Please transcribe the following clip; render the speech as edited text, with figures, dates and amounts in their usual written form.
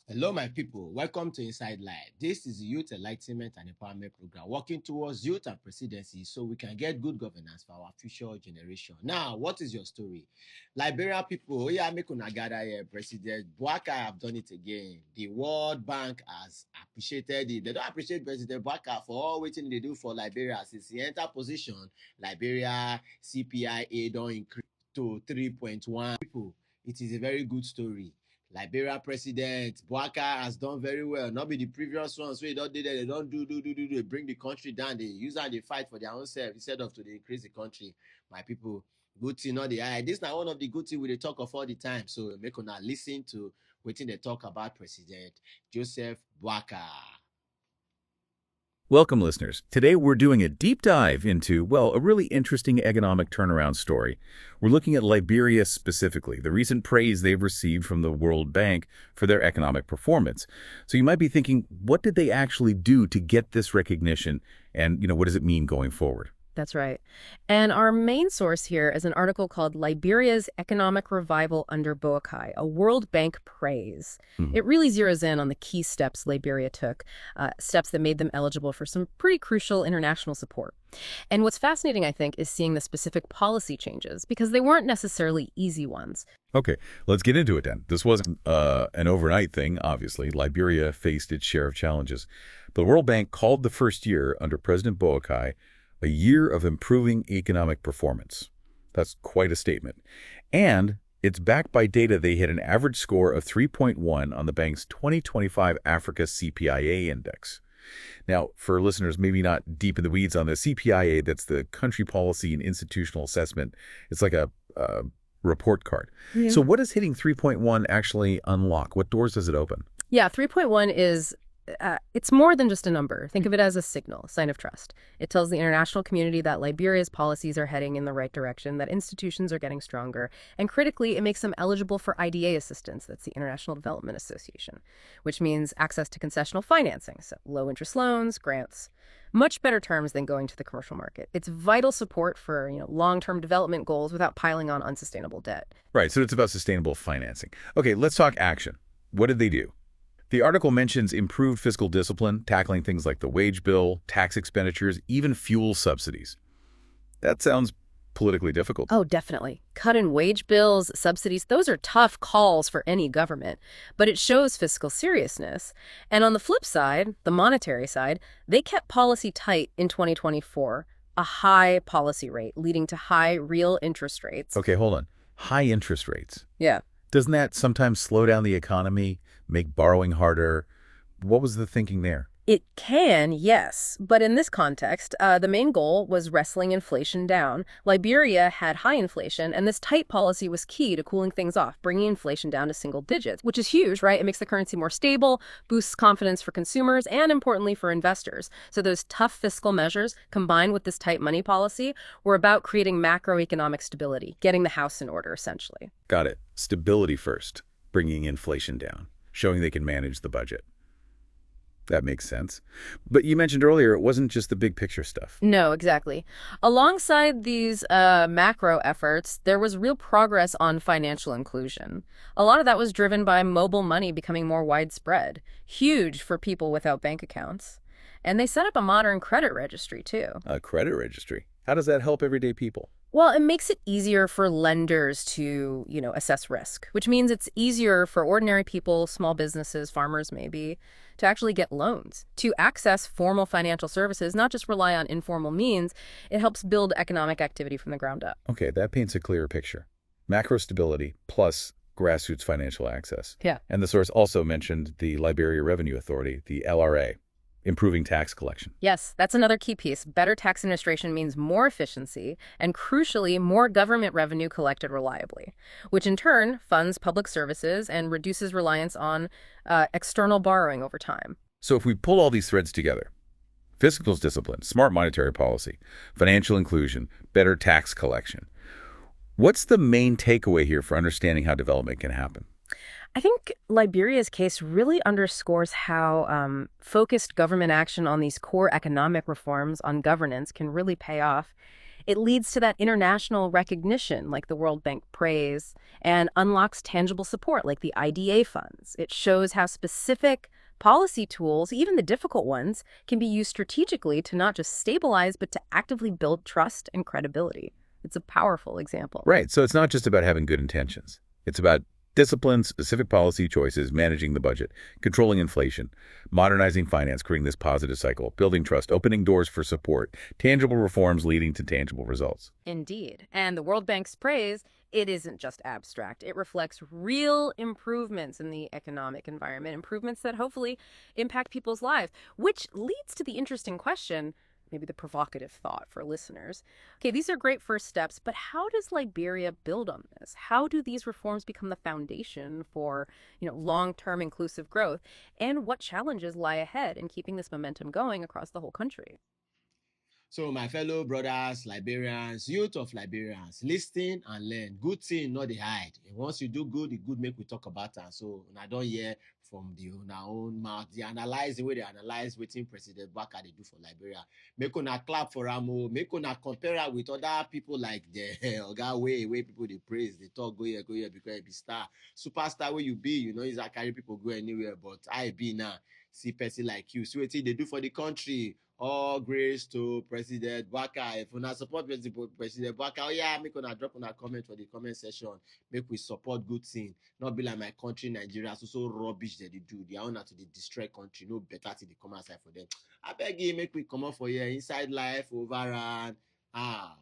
Hello, my people. Welcome to Inside Live. This is the Youth Enlightenment and Empowerment Program, working towards youth and presidency so we can get good governance for our future generation. Now, what is your story? Liberia people, make una gather here. President Boakai have done it again. The World Bank has appreciated it. They don't appreciate President Boakai for all waiting they do for Liberia. Since he entered position, Liberia CPIA don't increase to 3.1. People, it is a very good story. Liberia President Boakai has done very well. Not be the previous ones where they don't do that, they don't do. They bring the country down. They use how they fight for their own self instead of to increase the country. My people, good thing, not the eye. This is not one of the good things we talk of all the time. So make una listen to what they talk about President Joseph Boakai. Welcome, listeners. Today we're doing a deep dive into, well, a really interesting economic turnaround story. We're looking at Liberia specifically, the recent praise they've received from the World Bank for their economic performance. So you might be thinking, what did they actually do to get this recognition? And, what does it mean going forward? That's right. And our main source here is an article called Liberia's Economic Revival Under Boakai, a World Bank praise. It really zeroes in on the key steps Liberia took, steps that made them eligible for some pretty crucial international support. And what's fascinating, I think, is seeing the specific policy changes, because they weren't necessarily easy ones. Okay, let's get into it then. This wasn't an overnight thing, obviously. Liberia faced its share of challenges. But the World Bank called the first year under President Boakai a year of improving economic performance. That's quite a statement. And it's backed by data. They hit an average score of 3.1 on the bank's 2025 Africa CPIA index. Now, for listeners maybe not deep in the weeds on the CPIA, that's the Country Policy and Institutional Assessment. It's like a report card. Yeah. So what does hitting 3.1 actually unlock? What doors does it open? Yeah, 3.1 is it's more than just a number. Think of it as a signal, a sign of trust. It tells the international community that Liberia's policies are heading in the right direction, that institutions are getting stronger, and critically, it makes them eligible for IDA assistance. That's the International Development Association, which means access to concessional financing, so low-interest loans, grants, much better terms than going to the commercial market. It's vital support for long-term development goals without piling on unsustainable debt. Right, so it's about sustainable financing. Okay, let's talk action. What did they do? The article mentions improved fiscal discipline, tackling things like the wage bill, tax expenditures, even fuel subsidies. That sounds politically difficult. Oh, definitely. Cutting wage bills, subsidies, those are tough calls for any government, but it shows fiscal seriousness. And on the flip side, the monetary side, they kept policy tight in 2024, a high policy rate leading to high real interest rates. Okay, hold on. High interest rates. Yeah. Doesn't that sometimes slow down the economy, make borrowing harder? What was the thinking there? It can, yes. But in this context, the main goal was wrestling inflation down. Liberia had high inflation, and this tight policy was key to cooling things off, bringing inflation down to single digits, which is huge, right? It makes the currency more stable, boosts confidence for consumers, and importantly for investors. So those tough fiscal measures, combined with this tight money policy, were about creating macroeconomic stability, getting the house in order, essentially. Got it. Stability first, bringing inflation down, showing they can manage the budget. That makes sense. But you mentioned earlier it wasn't just the big picture stuff. No, exactly. Alongside these macro efforts, there was real progress on financial inclusion. A lot of that was driven by mobile money becoming more widespread, huge for people without bank accounts. And they set up a modern credit registry, too. A credit registry? How does that help everyday people? Well, it makes it easier for lenders to, assess risk, which means it's easier for ordinary people, small businesses, farmers maybe, to actually get loans, to access formal financial services, not just rely on informal means. It helps build economic activity from the ground up. Okay, that paints a clearer picture. Macro stability plus grassroots financial access. Yeah. And the source also mentioned the Liberia Revenue Authority, the LRA. Improving tax collection. Yes, that's another key piece. Better tax administration means more efficiency and, crucially, more government revenue collected reliably, which in turn funds public services and reduces reliance on external borrowing over time. So if we pull all these threads together, fiscal discipline, smart monetary policy, financial inclusion, better tax collection, what's the main takeaway here for understanding how development can happen? I think Liberia's case really underscores how focused government action on these core economic reforms on governance can really pay off. It leads to that international recognition, like the World Bank praise, and unlocks tangible support, like the IDA funds. It shows how specific policy tools, even the difficult ones, can be used strategically to not just stabilize, but to actively build trust and credibility. It's a powerful example. Right. So it's not just about having good intentions. It's about discipline, specific policy choices, managing the budget, controlling inflation, modernizing finance, creating this positive cycle, building trust, opening doors for support, tangible reforms leading to tangible results. Indeed. And the World Bank's praise, it isn't just abstract. It reflects real improvements in the economic environment, improvements that hopefully impact people's lives, which leads to the interesting question, maybe the provocative thought for listeners. Okay, these are great first steps, but how does Liberia build on this? How do these reforms become the foundation for, long-term inclusive growth? And what challenges lie ahead in keeping this momentum going across the whole country? So my fellow brothers, Liberians, youth of Liberians, listen and learn. Good thing, not the hide. And once you do good, the good make we talk about it. So I don't hear from our own mouth. They analyze the way they analyze wetin President Boakai they do for Liberia. Make una clap for am. Make una compare her with other people like the Oga way people they praise, they talk go here because be star. Superstar where you be, is that carry people go anywhere. But I be now. See person like you. See what they do for the country. All grace to President Boakai. If una support President Boakai, oh yeah, make una drop una comment for the comment section. Make we support good thing. Not be like my country, Nigeria, so rubbish that they do. They are on to the destroy country. No better till they come outside for them. I beg you, make we come up for here. Inside life, over and out.